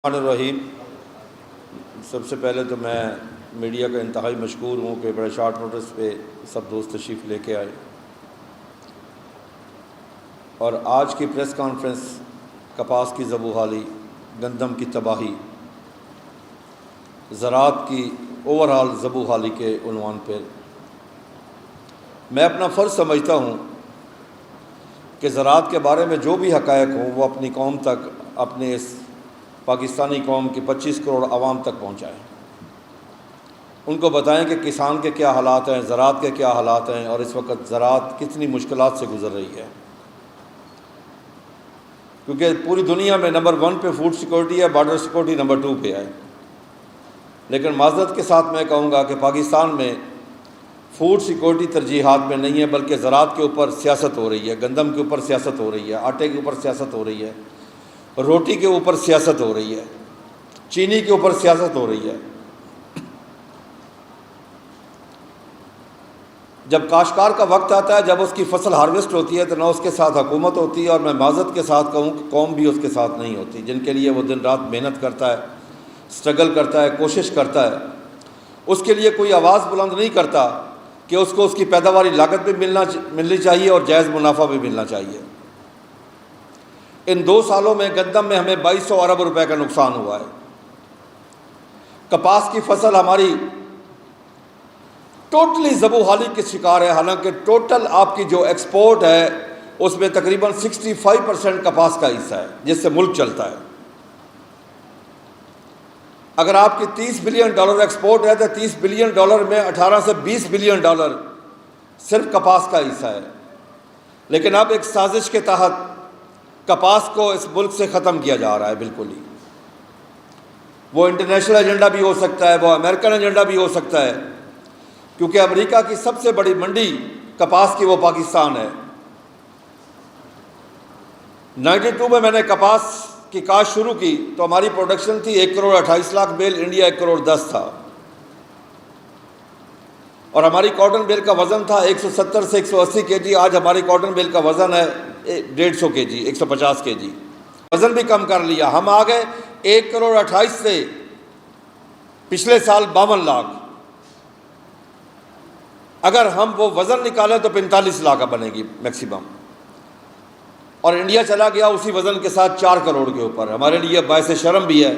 الرحمن الرحیم۔ سب سے پہلے تو میں میڈیا کا انتہائی مشکور ہوں کہ بڑے شارٹ نوٹس پہ سب دوست تشریف لے کے آئے، اور آج کی پریس کانفرنس کپاس کی زبوحالی، گندم کی تباہی، زراعت کی اوورآل زبوحالی کے عنوان پہ میں اپنا فرض سمجھتا ہوں کہ زراعت کے بارے میں جو بھی حقائق ہوں وہ اپنی قوم تک، اپنے اس پاکستانی قوم کی 25 کروڑ عوام تک پہنچائیں، ان کو بتائیں کہ کسان کے کیا حالات ہیں، زراعت کے کیا حالات ہیں، اور اس وقت زراعت کتنی مشکلات سے گزر رہی ہے، کیونکہ پوری دنیا میں نمبر 1 پہ فوڈ سیکورٹی ہے، بارڈر سیکورٹی نمبر 2 پہ ہے، لیکن معذرت کے ساتھ میں کہوں گا کہ پاکستان میں فوڈ سیکورٹی ترجیحات میں نہیں ہے، بلکہ زراعت کے اوپر سیاست ہو رہی ہے، گندم کے اوپر سیاست ہو رہی ہے، آٹے کے اوپر سیاست ہو رہی ہے، روٹی کے اوپر سیاست ہو رہی ہے، چینی کے اوپر سیاست ہو رہی ہے۔ جب کاشتکار کا وقت آتا ہے، جب اس کی فصل ہارویسٹ ہوتی ہے، تو نہ اس کے ساتھ حکومت ہوتی ہے، اور میں معذرت کے ساتھ کہوں کہ قوم بھی اس کے ساتھ نہیں ہوتی، جن کے لیے وہ دن رات محنت کرتا ہے، سٹرگل کرتا ہے، کوشش کرتا ہے، اس کے لیے کوئی آواز بلند نہیں کرتا کہ اس کو اس کی پیداواری لاگت بھی ملنی چاہیے اور جائز منافع بھی ملنا چاہیے۔ ان 2 سالوں میں گندم میں ہمیں 2200 ارب روپے کا نقصان ہوا ہے۔ کپاس کی فصل ہماری ٹوٹلی زبوحالی کے شکار ہے، حالانکہ ٹوٹل آپ کی جو ایکسپورٹ ہے اس میں تقریباً 65% کپاس کا حصہ ہے، جس سے ملک چلتا ہے۔ اگر آپ کی $30 بلین ایکسپورٹ ہے تو $30 بلین میں 18 سے $20 بلین صرف کپاس کا حصہ ہے، لیکن اب ایک سازش کے تحت کپاس کو اس ملک سے ختم کیا جا رہا ہے بالکل ہی۔ وہ انٹرنیشنل ایجنڈا بھی ہو سکتا ہے، وہ امریکن ایجنڈا بھی ہو سکتا ہے، کیونکہ امریکہ کی سب سے بڑی منڈی کپاس کی وہ پاکستان ہے۔ 92 میں نے کپاس کی کاشت شروع کی تو ہماری پروڈکشن تھی 1 کروڑ 28 لاکھ بیل، انڈیا 1 کروڑ 10 تھا، اور ہماری کاٹن بیل کا وزن تھا 170 سے 180 کے جی۔ آج ہماری کاٹن بیل کا وزن ہے 150 کے جی، 150 کے جی، وزن بھی کم کر لیا۔ ہم آ گئے 1 کروڑ 28 سے پچھلے سال 52 لاکھ۔ اگر ہم وہ وزن نکالیں تو 45 لاکھ بنے گی میکسیمم، اور انڈیا چلا گیا اسی وزن کے ساتھ 4 کروڑ کے اوپر۔ ہمارے لیے باعث شرم بھی ہے،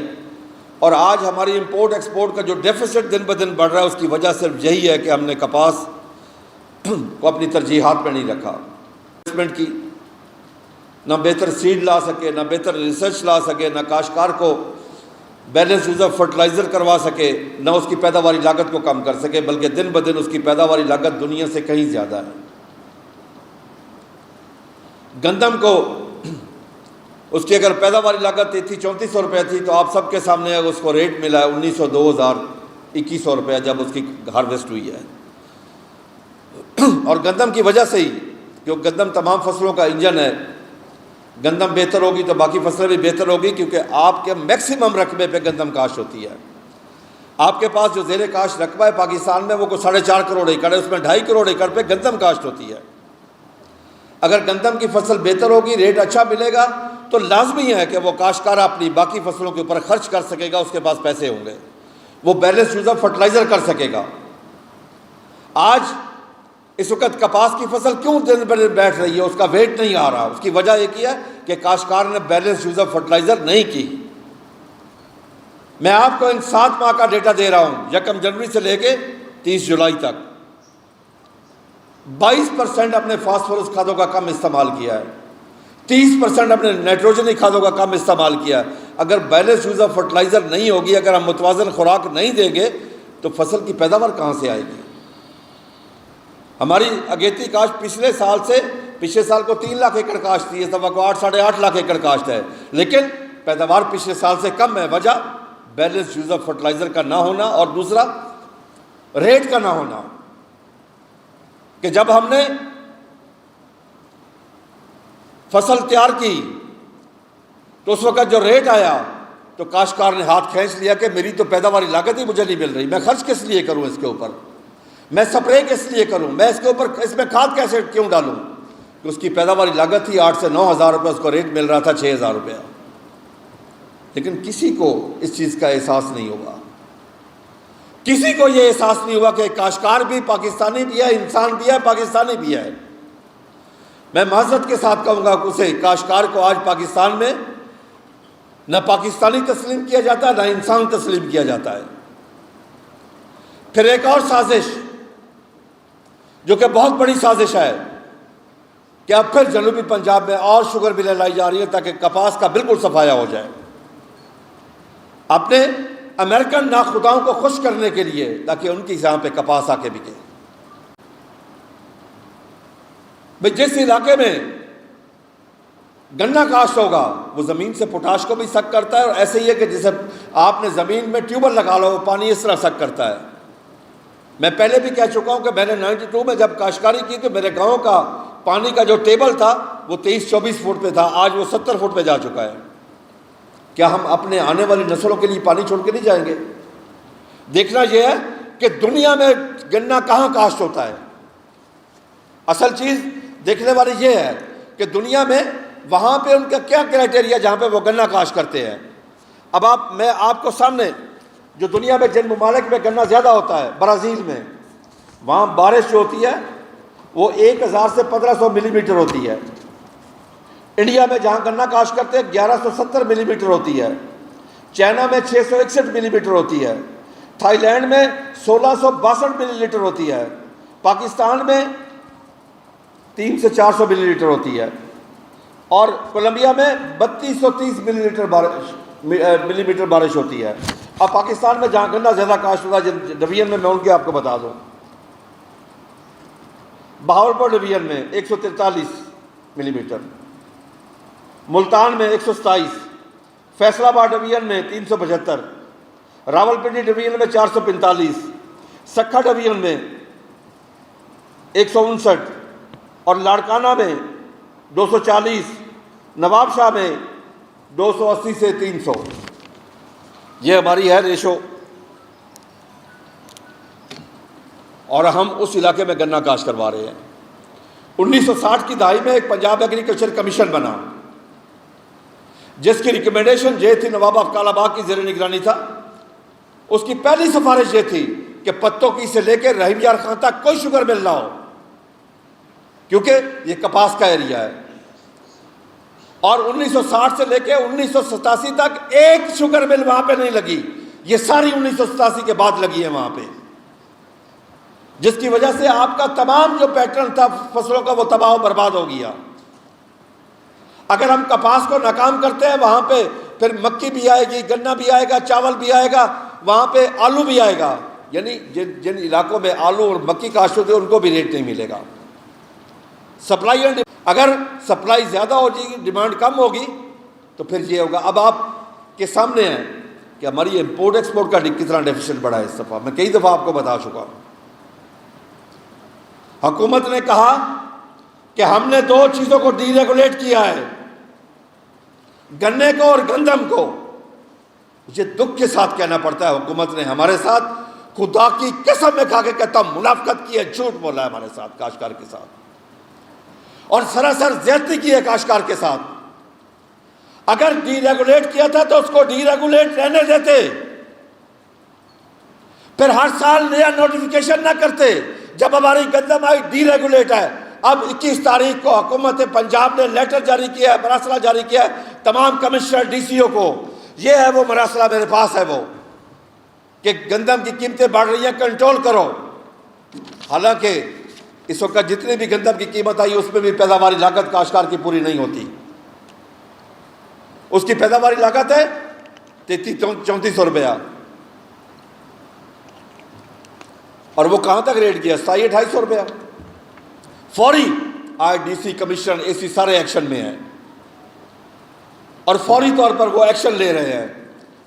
اور آج ہماری امپورٹ ایکسپورٹ کا جو ڈیفیسٹ دن بدن بڑھ رہا ہے اس کی وجہ صرف یہی ہے کہ ہم نے کپاس کو اپنی ترجیحات میں نہیں رکھا، انویسٹمنٹ کی، نہ بہتر سیڈ لا سکے، نہ بہتر ریسرچ لا سکے، نہ کاشتکار کو بیلنس یوز آف فرٹیلائزر کروا سکے، نہ اس کی پیداواری لاگت کو کم کر سکے، بلکہ دن بدن اس کی پیداواری لاگت دنیا سے کہیں زیادہ ہے۔ گندم کو اس کی اگر پیداواری لاگت تھی 3400 روپے تھی، تو آپ سب کے سامنے اس کو ریٹ ملا ہے 1900، 2000، 2100 روپے جب اس کی ہارویسٹ ہوئی ہے۔ اور گندم کی وجہ سے ہی، کیونکہ گندم تمام فصلوں کا انجن ہے، گندم بہتر ہوگی تو باقی فصلیں بھی بہتر ہوگی، کیونکہ آپ کے میکسیمم رقبے پہ گندم کاشت ہوتی ہے۔ آپ کے پاس جو زیر کاشت رقبہ ہے پاکستان میں وہ کوئی 4.5 کروڑ ایکڑ ہے، اس میں 2.5 کروڑ ایکڑ پہ گندم کاشت ہوتی ہے۔ اگر گندم کی فصل بہتر ہوگی، ریٹ اچھا ملے گا، تو لازمی ہے کہ وہ کاشتکار اپنی باقی فصلوں کے اوپر خرچ کر سکے گا، اس کے پاس پیسے ہوں گے، وہ بیلنس یوز آف فرٹیلائزر کر سکے گا۔ آج اس وقت کپاس کی فصل کیوں دن بھر بیٹھ رہی ہے؟ اس کا ویٹ نہیں آ رہا، اس کی وجہ یہ ہے کہ کاشتکار نے بیلنس یوز آف فرٹیلائزر نہیں کی۔ میں آپ کو ان 7 ماہ کا ڈیٹا دے رہا ہوں، 1 جنوری سے لے کے 30 جولائی تک 22% اپنے فاسفورس کھادوں کا کم استعمال کیا ہے، 30% اپنے نائٹروجنی کھادوں کا کم استعمال کیا ہے۔ اگر بیلنس یوز آف فرٹیلائزر نہیں ہوگی، اگر ہم متوازن خوراک نہیں دیں گے، تو فصل کی پیداوار کہاں سے آئے گی؟ ہماری اگیتی کاشت پچھلے سال کو 3 لاکھ ایکڑ کاشت تھی، اس دفعہ کو 8 ساڑھے 8 لاکھ ایکڑ کاشت ہے، لیکن پیداوار پچھلے سال سے کم ہے۔ وجہ بیلنس یوز آف فرٹیلائزر کا نہ ہونا، اور دوسرا ریٹ کا نہ ہونا، کہ جب ہم نے فصل تیار کی تو اس وقت جو ریٹ آیا تو کاشتکار نے ہاتھ کھینچ لیا کہ میری تو پیداواری لاگت ہی مجھے نہیں مل رہی، میں خرچ کس لیے کروں اس کے اوپر، میں سپرے کس لیے کروں، میں اس میں کھاد کیسے کیوں ڈالوں، کہ اس کی پیداواری لاگت تھی 8 سے 9 ہزار روپے، اس کو ریٹ مل رہا تھا 6 ہزار روپیہ۔ لیکن کسی کو اس چیز کا احساس نہیں ہوگا، کسی کو یہ احساس نہیں ہوا کہ کاشتکار بھی پاکستانی بھی ہے، انسان بھی ہے، پاکستانی بھی ہے۔ میں معذرت کے ساتھ کہوں گا اسے، کاشتکار کو آج پاکستان میں نہ پاکستانی تسلیم کیا جاتا ہے، نہ انسان تسلیم کیا جاتا ہے۔ پھر ایک اور سازش جو کہ بہت بڑی سازش ہے کہ اب پھر جنوبی پنجاب میں اور شوگر ملیں لائی جا رہی ہے تاکہ کپاس کا بالکل صفایا ہو جائے، اپنے امریکن ناخداؤں کو خوش کرنے کے لیے، تاکہ ان کی یہاں پہ کپاس آ کے بکے۔ بھئی جس علاقے میں گنا کاشت ہوگا وہ زمین سے پوٹاش کو بھی سک کرتا ہے، اور ایسے ہی ہے کہ جیسے آپ نے زمین میں ٹیوبر لگا لو، وہ پانی اس طرح سک کرتا ہے۔ میں پہلے بھی کہہ چکا ہوں کہ میں نے 92 میں جب کاشتکاری کی تو میرے گاؤں کا پانی کا جو ٹیبل تھا وہ 23-24 فٹ پہ تھا، آج وہ 70 فٹ پہ جا چکا ہے۔ کیا ہم اپنے آنے والی نسلوں کے لیے پانی چھوڑ کے نہیں جائیں گے؟ دیکھنا یہ ہے کہ دنیا میں گنا کہاں کاشت ہوتا ہے۔ اصل چیز دیکھنے والی یہ ہے کہ دنیا میں وہاں پہ ان کا کیا کرائٹیریا جہاں پہ وہ گنا کاشت کرتے ہیں۔ اب میں آپ کو سامنے جو دنیا میں جن ممالک میں گنا زیادہ ہوتا ہے، برازیل میں، وہاں بارش جو ہوتی ہے وہ 1000 سے 1500 ملی میٹر ہوتی ہے۔ انڈیا میں جہاں گنا کاشت کرتے ہیں 1170 ملی میٹر ہوتی ہے۔ چائنا میں 661 ملی میٹر ہوتی ہے۔ تھائی لینڈ میں 1662 ملی لیٹر ہوتی ہے۔ پاکستان میں 300 سے 400 ملی لیٹر ہوتی ہے، اور کولمبیا میں 3230 ملی میٹر بارش ہوتی ہے۔ اب پاکستان میں جہاں گنا زیادہ کاشت ہوتا ہے ڈویژن میں ان کے آپ کو بتا دوں، بہاولپور ڈویژن میں 143 ملی میٹر، ملتان میں 127، فیصل آباد ڈویژن میں 375، راولپنڈی ڈویژن میں 445، سکھا ڈویژن میں 159، اور لاڑکانہ میں 240، نواب شاہ میں 280 سے 300۔ یہ ہماری ہے ریشو، اور ہم اس علاقے میں گنا کاشت کروا رہے ہیں۔ 1960 کی دہائی میں ایک پنجاب ایگریکلچر کمیشن بنا جس کی ریکمنڈیشن یہ تھی، نواب افضل آباد کی زیر نگرانی تھا۔ اس کی پہلی سفارش یہ تھی کہ پتوں کی سے لے کے رحیم یار خان تک کوئی شوگر مل نہ ہو، کیونکہ یہ کپاس کا ایریا ہے۔ اور 1960 سے لے کے 1987 تک ایک شوگر مل وہاں پہ نہیں لگی، یہ ساری 1987 کے بعد لگی ہے وہاں پہ، جس کی وجہ سے آپ کا تمام جو پیٹرن تھا فصلوں کا وہ تباہ و برباد ہو گیا۔ اگر ہم کپاس کو ناکام کرتے ہیں وہاں پہ پھر مکی بھی آئے گی، گنا بھی آئے گا، چاول بھی آئے گا، وہاں پہ آلو بھی آئے گا، یعنی جن علاقوں میں آلو اور مکی کاشت ہوتے ہیں ان کو بھی ریٹ نہیں ملے گا۔ سپلائی اینڈ اگر سپلائی زیادہ ہو جائے گی، ڈیمانڈ کم ہوگی تو پھر یہ ہوگا۔ اب آپ کے سامنے ہے کہ ہماری امپورٹ ایکسپورٹ کا کتنا ڈیفیسٹ بڑھا ہے اس دفعہ، میں کئی دفعہ آپ کو بتا چکا ہوں۔ حکومت نے کہا کہ ہم نے 2 چیزوں کو ڈی ریگولیٹ کیا ہے، گنے کو اور گندم کو۔ مجھے دکھ کے ساتھ کہنا پڑتا ہے حکومت نے ہمارے ساتھ، خدا کی قسم میں کھا کے کہتا ہوں، منافقت کی ہے، جھوٹ بولا ہے ہمارے ساتھ کاشتکار کے ساتھ، اور سراسر زیادتی کی ہے کاشتکار کے ساتھ۔ اگر ڈی ریگولیٹ کیا تھا تو اس کو ڈی ریگولیٹ رہنے دیتے، پھر ہر سال نیا نوٹیفیکیشن نہ کرتے۔ جب ہماری گندم آئی ڈی ریگولیٹ ہے، اب 21 تاریخ کو حکومت پنجاب نے لیٹر جاری کیا ہے، مراسلہ جاری کیا ہے تمام کمشنر ڈی سی او کو، یہ ہے وہ مراسلہ میرے پاس ہے وہ، کہ گندم کی قیمتیں بڑھ رہی ہیں، کنٹرول کرو۔ حالانکہ اس وقت جتنی بھی گندم کی قیمت آئی اس میں بھی پیداواری لاگت کاشتکار کی پوری نہیں ہوتی۔ اس کی پیداواری لاگت ہے 3300-3400 روپیہ، اور وہ کہاں تک ریٹ گیا؟ 2700-2800 روپیہ۔ فوری آئی ڈی سی کمشنر اے سی سارے ایکشن میں ہیں، اور فوری طور پر وہ ایکشن لے رہے ہیں۔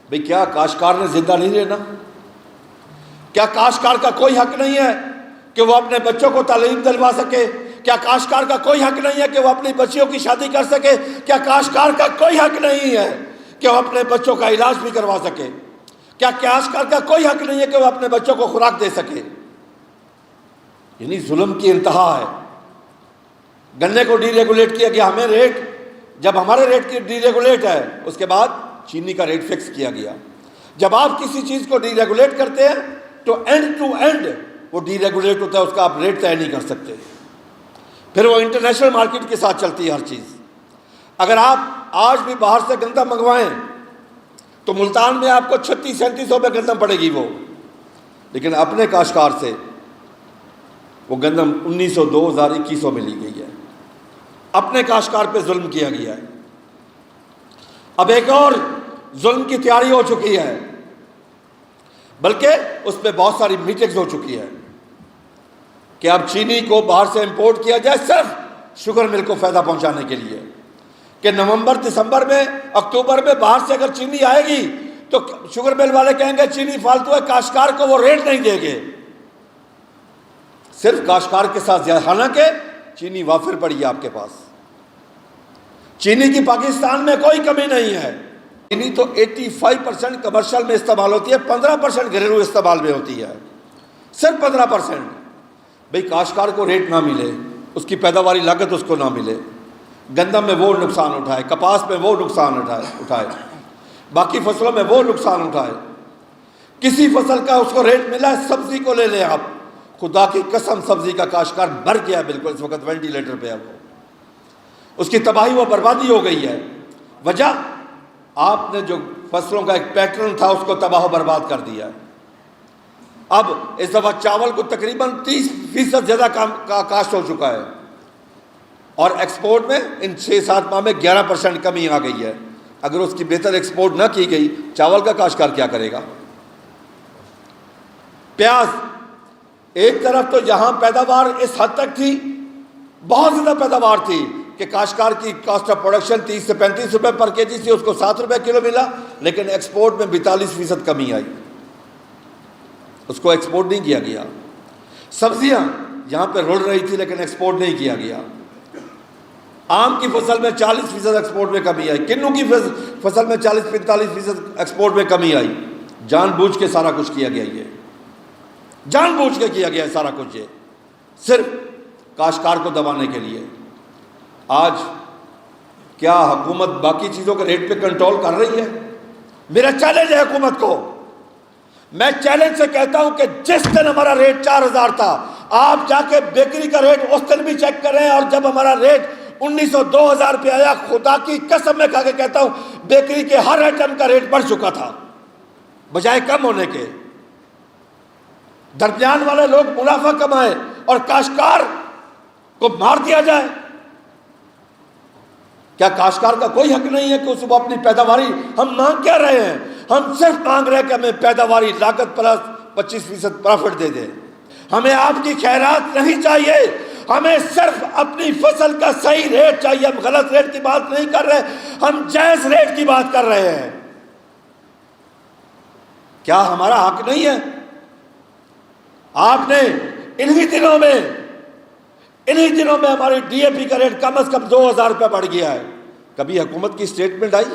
بھئی کیا کاشتکار نے زندہ نہیں رہنا؟ کیا کاشتکار کا کوئی حق نہیں ہے کہ وہ اپنے بچوں کو تعلیم دلوا سکے؟ کیا کاشتکار کا کوئی حق نہیں ہے کہ وہ اپنی بچیوں کی شادی کر سکے؟ کیا کاشتکار کا کوئی حق نہیں ہے کہ وہ اپنے بچوں کا علاج بھی کروا سکے؟ کیا کاشتکار کا کوئی حق نہیں ہے کہ وہ اپنے بچوں کو خوراک دے سکے؟ یعنی ظلم کی انتہا ہے۔ گنے کو ڈی ریگولیٹ کیا گیا، ہمیں ریٹ، جب ہمارے ریٹ کی ڈی ریگولیٹ ہے اس کے بعد چینی کا ریٹ فکس کیا گیا. جب آپ کسی چیز کو ڈی ریگولیٹ کرتے ہیں تو اینڈ ٹو اینڈ وہ ڈی ریگولیٹ ہوتا ہے, اس کا آپ ریٹ طے نہیں کر سکتے. پھر وہ انٹرنیشنل مارکیٹ کے ساتھ چلتی ہے ہر چیز. اگر آپ آج بھی باہر سے گندم منگوائیں تو ملتان میں آپ کو 36-37 پہ گندم پڑے گی وہ, لیکن اپنے کاشتکار سے وہ گندم 1900, 2000, 2100 میں لی گئی ہے. اپنے کاشتکار پہ ظلم کیا گیا ہے. اب ایک اور ظلم کی تیاری ہو چکی ہے, بلکہ اس پہ بہت ساری میٹنگز ہو چکی ہے کہ اب چینی کو باہر سے امپورٹ کیا جائے صرف شوگر مل کو فائدہ پہنچانے کے لیے, کہ نومبر, دسمبر میں, اکتوبر میں باہر سے اگر چینی آئے گی تو شوگر مل والے کہیں گے چینی فالتو ہے, کاشتکار کو وہ ریٹ نہیں دیں گے, صرف کاشتکار کے ساتھ زیادہ. حالانکہ چینی وافر پڑی ہے آپ کے پاس, چینی کی پاکستان میں کوئی کمی نہیں ہے. چینی تو 85% کمرشل میں استعمال ہوتی ہے, 15% گھریلو استعمال میں ہوتی ہے, صرف 15%. بھئی کاشتکار کو ریٹ نہ ملے, اس کی پیداواری لاگت اس کو نہ ملے, گندم میں وہ نقصان اٹھائے, کپاس میں وہ نقصان اٹھائے, باقی فصلوں میں وہ نقصان اٹھائے. کسی فصل کا اس کو ریٹ ملا ہے, سبزی کو لے لیں آپ, خدا کی قسم سبزی کا کاشتکار مر گیا بالکل, اس وقت وینٹیلیٹر پہ ہے وہ, اس کی تباہی و بربادی ہو گئی ہے. وجہ آپ نے جو فصلوں کا ایک پیٹرن تھا اس کو تباہ و برباد کر دیا ہے. اب اس دفعہ چاول کو تقریباً 30% زیادہ کاشت ہو چکا ہے, اور ایکسپورٹ میں ان 6-7 ماہ میں 11% کمی آ گئی ہے. اگر اس کی بہتر ایکسپورٹ نہ کی گئی, چاول کا کاشتکار کیا کرے گا؟ پیاز, ایک طرف تو یہاں پیداوار اس حد تک تھی, بہت زیادہ پیداوار تھی کہ کاشتکار کی کاسٹ آف پروڈکشن 30 سے 35 روپے پر کے جی سے اس کو 7 روپے کلو ملا, لیکن ایکسپورٹ میں 42% کمی آئی, اس کو ایکسپورٹ نہیں کیا گیا. سبزیاں یہاں پہ رول رہی تھی لیکن ایکسپورٹ نہیں کیا گیا. آم کی فصل میں 40% ایکسپورٹ میں کمی آئی, کنو کی فصل میں 40-45% ایکسپورٹ میں کمی آئی. جان بوجھ کے سارا کچھ کیا گیا, یہ جان بوجھ کے کیا گیا ہے سارا کچھ, یہ صرف کاشتکار کو دبانے کے لیے. آج کیا حکومت باقی چیزوں کے ریٹ پہ کنٹرول کر رہی ہے؟ میرا چیلنج ہے حکومت کو, میں چیلنج سے کہتا ہوں کہ جس دن ہمارا ریٹ 4000 تھا, آپ جا کے بیکری کا ریٹ اس دن بھی چیک کریں, اور جب ہمارا ریٹ 1900-2000 روپے آیا, خدا کی قسم میں کھا کے کہتا ہوں بیکری کے ہر آئٹم کا ریٹ بڑھ چکا تھا بجائے کم ہونے کے. درمیان والے لوگ منافع کمائے اور کاشتکار کو مار دیا جائے. کیا کاشتکار کا کوئی حق نہیں ہے کہ اس کو اپنی پیداواری, ہم مانگ کیا رہے ہیں؟ ہم صرف مانگ رہے ہیں کہ ہمیں پیداواری لاگت پلس 25% پروفٹ دے دیں. ہمیں آپ کی خیرات نہیں چاہیے, ہمیں صرف اپنی فصل کا صحیح ریٹ چاہیے. ہم غلط ریٹ کی بات نہیں کر رہے, ہم جائز ریٹ کی بات کر رہے ہیں. کیا ہمارا حق نہیں ہے؟ آپ نے انہی دنوں میں ہماری ڈی اے پی کا ریٹ کم از کم 2000 روپے بڑھ گیا ہے. کبھی حکومت کی سٹیٹمنٹ آئی؟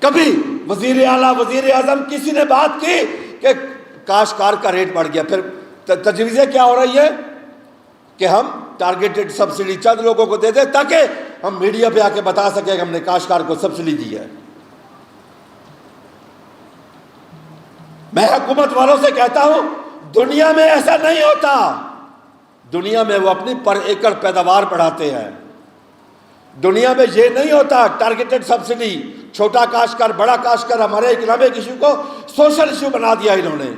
کبھی وزیر اعلیٰ, وزیر اعظم کسی نے بات کی کہ کاشتکار کا ریٹ بڑھ گیا؟ پھر تجویزیں کیا ہو رہی ہے کہ ہم ٹارگیٹڈ سبسڈی چند لوگوں کو دے دیں تاکہ ہم میڈیا پہ آ کے بتا سکیں کہ ہم نے کاشتکار کو سبسڈی دی ہے. میں حکومت والوں سے کہتا ہوں دنیا میں ایسا نہیں ہوتا. دنیا میں وہ اپنی پر ایکڑ پیداوار بڑھاتے ہیں. دنیا میں یہ نہیں ہوتا ٹارگیٹڈ سبسڈی, چھوٹا کاشتکار بڑا کاشتکار. ہمارے اکنامک ایشو کو سوشل ایشو بنا دیا انہوں نے.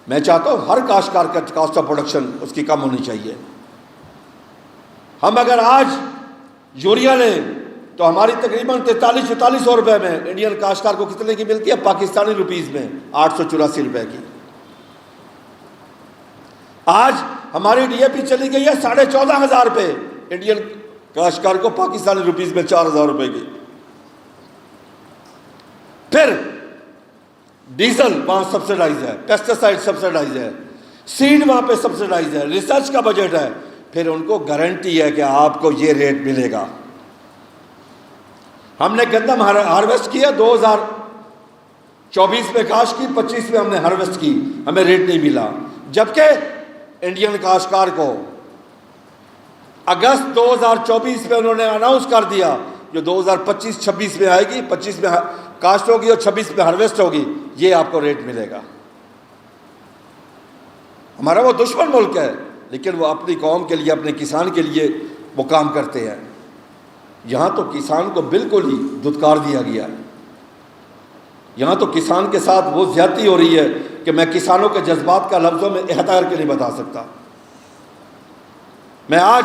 میں چاہتا ہوں ہر کاشتکار کا کاسٹ آف پروڈکشن اس کی کم ہونی چاہیے. ہم اگر آج یوریا لیں تو ہماری تقریباً 4300-4400 روپے میں انڈین کاشتکار کو کتنے کی ملتی ہے؟ پاکستانی روپیز میں 884 روپے کی. آج ہماری ڈی اے پی چلی گئی ہے 14,500 روپے, انڈین کاشتکار کو پاکستانی روپیز میں 4000 روپے کی. پھر ڈیزل وہاں سبسڈائز ہے, پیسٹیسائڈ سبسڈائز ہے, سیڈ وہاں پہ سبسڈائز ہے, ریسرچ کا بجٹ ہے. پھر ان کو گارنٹی ہے کہ آپ کو یہ ریٹ ملے گا. ہم نے گندم ہارویسٹ کیا 2024 میں کاشت کی, 25 میں ہم نے ہارویسٹ کی, ہمیں ریٹ نہیں ملا. جبکہ انڈین کاشتکار کو اگست 2024 میں انہوں نے اناؤنس کر دیا جو 2025-26 میں آئے گی، 25 میں کاشت ہوگی اور 26 میں ہارویسٹ ہوگی، یہ آپ کو ریٹ ملے گا۔ ہمارا وہ دشمن ملک ہے، لیکن وہ اپنی قوم کے لیے، اپنے کسان کے لیے وہ کام کرتے ہیں۔ یہاں تو کسان کو بالکل ہی دھتکار دیا گیا ہے۔ یہاں تو کسان کے ساتھ وہ زیادتی ہو رہی ہے کہ میں کسانوں کے جذبات کا لفظوں میں احاطہ کر کے نہیں بتا سکتا۔ میں آج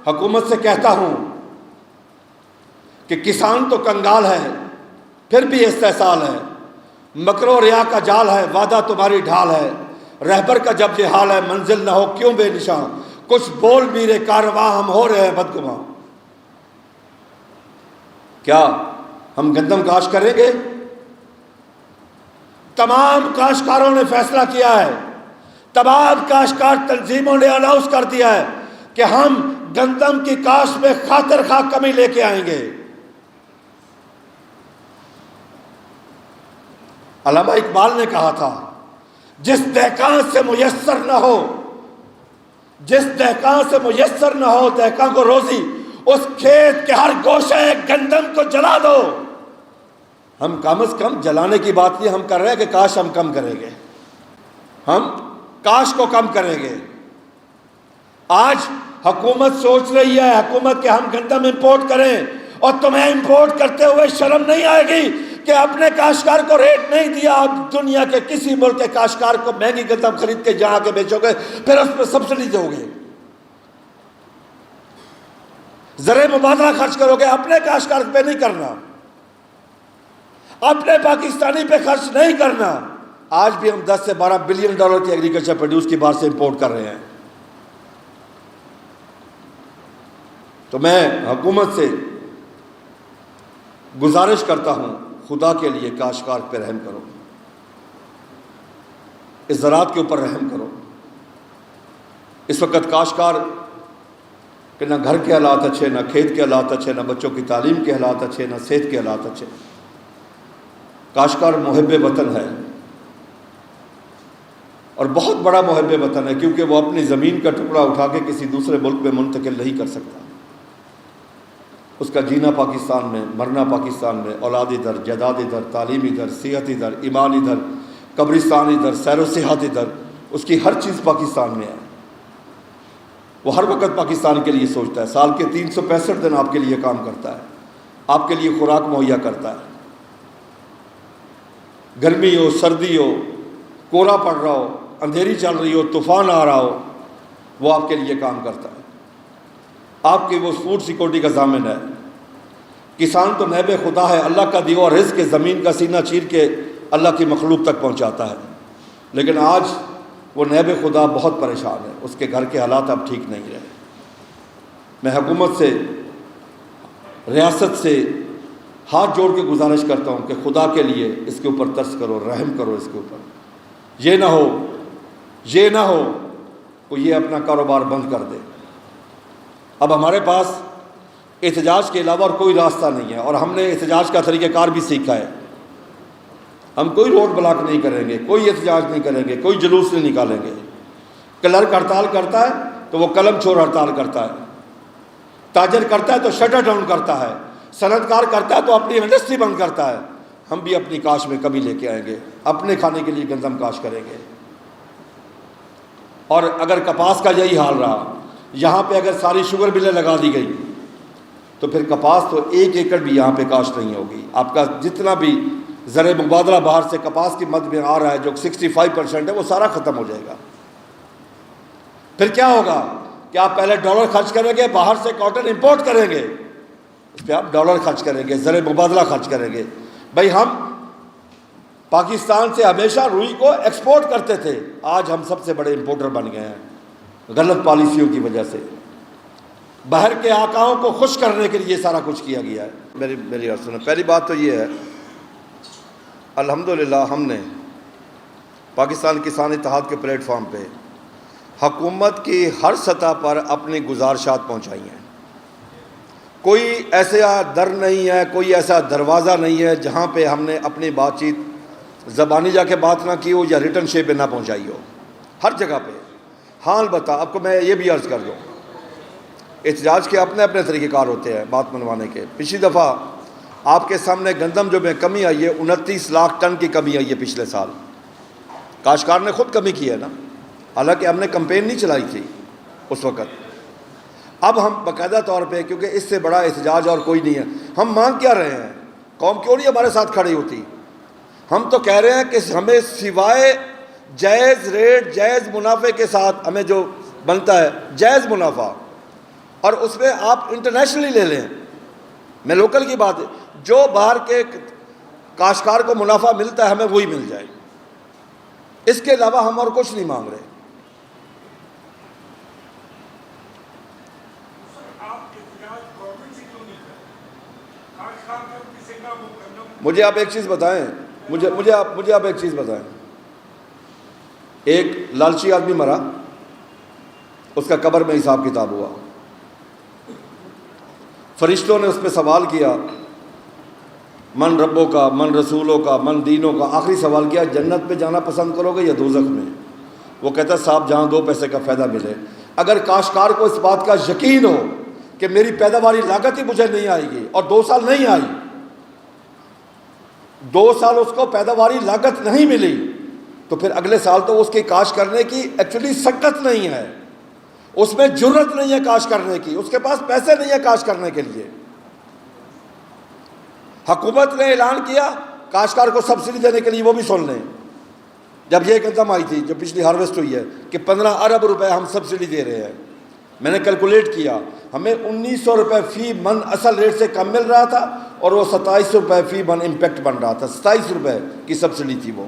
حکومت سے کہتا ہوں کہ کسان تو کنگال ہے، پھر بھی استحصال ہے، مکر و ریا کا جال ہے، وعدہ تمہاری ڈھال ہے، رہبر کا جب یہ حال ہے، منزل نہ ہو کیوں بے نشان، کچھ بول میرے کارواں ہم ہو رہے ہیں بدگماں۔ کیا ہم گندم کاشت کریں گے؟ تمام کاشتکاروں نے فیصلہ کیا ہے، تمام کاشتکار تنظیموں نے اناؤنس کر دیا ہے کہ ہم گندم کی کاشت میں خاطر خواہ کمی لے کے آئیں گے۔ علامہ اقبال نے کہا تھا، جس دہقان سے میسر نہ ہو، جس دہقان سے میسر نہ ہو دہقان کو روزی، اس کھیت کے ہر گوشے گندم کو جلا دو۔ ہم کم از کم جلانے کی بات نہیں ہم کر رہے ہیں کہ کاش ہم کم کریں گے، ہم کاش کو کم کریں گے۔ آج حکومت سوچ رہی ہے، حکومت کہ ہم گندم امپورٹ کریں، اور تمہیں امپورٹ کرتے ہوئے شرم نہیں آئے گی کہ اپنے کاشتکار کو ریٹ نہیں دیا، اب دنیا کے کسی ملک کے کاشتکار کو مہنگی گندم خرید کے جہاں کے بیچو گے، پھر اس پہ سبسڈی دو گے، زرعی مبادلہ خرچ کرو گے، اپنے کاشتکار پہ نہیں کرنا، اپنے پاکستانی پہ خرچ نہیں کرنا۔ آج بھی ہم 10 سے 12 بلین ڈالر کی ایگریکلچر پروڈیوس کی باہر سے امپورٹ کر رہے ہیں۔ تو میں حکومت سے گزارش کرتا ہوں، خدا کے لیے کاشتکار پہ رحم کرو، اس زراعت کے اوپر رحم کرو۔ اس وقت کاشتکار کہ نہ گھر کے حالات اچھے، نہ کھیت کے حالات اچھے، نہ بچوں کی تعلیم کے حالات اچھے، نہ صحت کے حالات اچھے۔ کاشتکار محب وطن ہے، اور بہت بڑا محب وطن ہے، کیونکہ وہ اپنی زمین کا ٹکڑا اٹھا کے کسی دوسرے ملک میں منتقل نہیں کر سکتا۔ اس کا جینا پاکستان میں، مرنا پاکستان میں، اولاد ادھر، جائیداد ادھر، تعلیم ادھر، صحت ادھر، ایمان ادھر، قبرستان ادھر، سیر و سیاحت ادھر، اس کی ہر چیز پاکستان میں ہے۔ وہ ہر وقت پاکستان کے لیے سوچتا ہے، سال کے 365 دن آپ کے لیے کام کرتا ہے، آپ کے لیے خوراک مہیا کرتا ہے، گرمی ہو، سردی ہو، کورا پڑ رہا ہو، اندھیری چل رہی ہو، طوفان آ رہا ہو، وہ آپ کے لیے کام کرتا ہے، آپ کی وہ فوڈ سیکورٹی کا ضامن ہے۔ کسان تو نائب خدا ہے، اللہ کا دیا ہوا رزق زمین کا سینہ چیر کے اللہ کی مخلوق تک پہنچاتا ہے، لیکن آج وہ نائب خدا بہت پریشان ہے، اس کے گھر کے حالات اب ٹھیک نہیں رہے۔ میں حکومت سے، ریاست سے ہاتھ جوڑ کے گزارش کرتا ہوں کہ خدا کے لیے اس کے اوپر ترس کرو، رحم کرو اس کے اوپر۔ یہ نہ ہو کہ یہ اپنا کاروبار بند کر دے۔ اب ہمارے پاس احتجاج کے علاوہ اور کوئی راستہ نہیں ہے، اور ہم نے احتجاج کا طریقہ کار بھی سیکھا ہے۔ ہم کوئی روڈ بلاک نہیں کریں گے، کوئی احتجاج نہیں کریں گے، کوئی جلوس نہیں نکالیں گے۔ کلرک ہڑتال کرتا ہے تو وہ قلم چھوڑ ہڑتال کرتا ہے، تاجر کرتا ہے تو شٹر ڈاؤن کرتا ہے، صنعت کار کرتا ہے تو اپنی انڈسٹری بند کرتا ہے۔ ہم بھی اپنی کاشت میں کمی لے کے آئیں گے، اپنے کھانے کے لیے گندم کاشت کریں گے۔ اور اگر کپاس کا یہی حال رہا، یہاں پہ اگر ساری شوگر ملیں لگا دی گئی تو پھر کپاس تو 1 ایکڑ بھی یہاں پہ کاشت نہیں ہوگی۔ آپ کا جتنا بھی زرعی مبادلہ باہر سے کپاس کی مد میں آ رہا ہے جو 65% ہے، وہ سارا ختم ہو جائے گا۔ پھر کیا ہوگا کہ آپ پہلے ڈالر خرچ کریں گے، باہر سے کاٹن امپورٹ کریں گے، اس پہ آپ ڈالر خرچ کریں گے، زرعی مبادلہ خرچ کریں گے۔ بھائی ہم پاکستان سے ہمیشہ روئی کو ایکسپورٹ کرتے تھے، آج ہم سب سے بڑے امپورٹر بن گئے ہیں غلط پالیسیوں کی وجہ سے۔ باہر کے آقاؤں کو خوش کرنے کے لیے سارا کچھ کیا گیا ہے۔ میری بات سنیں، پہلی بات تو یہ ہے، الحمدللہ ہم نے پاکستان کسان اتحاد کے پلیٹ فارم پہ حکومت کی ہر سطح پر اپنی گزارشات پہنچائی ہیں۔ کوئی ایسا در نہیں ہے، کوئی ایسا دروازہ نہیں ہے جہاں پہ ہم نے اپنی بات چیت زبانی جا کے بات نہ کی ہو یا ریٹن شیپ پہ نہ پہنچائی ہو، ہر جگہ پہ۔ ہاں البتہ آپ کو میں یہ بھی عرض کر دوں، احتجاج کے اپنے اپنے طریقہ کار ہوتے ہیں بات منوانے کے. پچھلی دفعہ آپ کے سامنے گندم جو میں کمی آئی ہے 29 لاکھ ٹن کی کمی آئی ہے پچھلے سال. کاشتکار نے خود کمی کی ہے نا, حالانکہ ہم نے کمپین نہیں چلائی تھی اس وقت. اب ہم باقاعدہ طور پہ, کیونکہ اس سے بڑا احتجاج اور کوئی نہیں ہے, ہم مانگ کیا رہے ہیں؟ قوم کیوں نہیں ہمارے ساتھ کھڑی ہوتی؟ ہم تو کہہ رہے ہیں کہ ہمیں سوائے جائز ریٹ جائز منافع کے ساتھ ہمیں جو بنتا ہے جائز منافع, اور اس میں آپ انٹرنیشنلی لے لیں, میں لوکل کی بات ہے, جو باہر کے کاشتکار کو منافع ملتا ہے ہمیں وہی مل جائے. اس کے علاوہ ہم اور کچھ نہیں مانگ رہے. مجھے آپ ایک چیز بتائیں, مجھے آپ ایک چیز بتائیں. ایک لالچی آدمی مرا, اس کا قبر میں حساب کتاب ہوا. فرشتوں نے اس پہ سوال کیا, من ربوں کا, من رسولوں کا, من دینوں کا. آخری سوال کیا, جنت پہ جانا پسند کرو گے یا دوزخ میں؟ وہ کہتا صاحب جہاں 2 پیسے کا فائدہ ملے. اگر کاشتکار کو اس بات کا یقین ہو کہ میری پیداواری لاگت ہی مجھے نہیں آئے گی, اور 2 سال نہیں آئی, 2 سال اس کو پیداواری لاگت نہیں ملی, تو پھر اگلے سال تو اس کی کاشت کرنے کی ایکچولی سکت نہیں ہے, اس میں جرت نہیں ہے کاشت کرنے کی, اس کے پاس پیسے نہیں ہے کاشت کرنے کے لیے. حکومت نے اعلان کیا کاشتکار کو سبسڈی دینے کے لیے, وہ بھی سن لیں. جب یہ گندم آئی تھی جو پچھلی ہارویسٹ ہوئی ہے کہ 15 ارب روپے ہم سبسڈی دے رہے ہیں, میں نے کیلکولیٹ کیا, ہمیں 1900 روپے فی من اصل ریٹ سے کم مل رہا تھا, اور وہ 27 روپے فی من امپیکٹ بن رہا تھا. 27 روپے کی سبسڈی تھی وہ.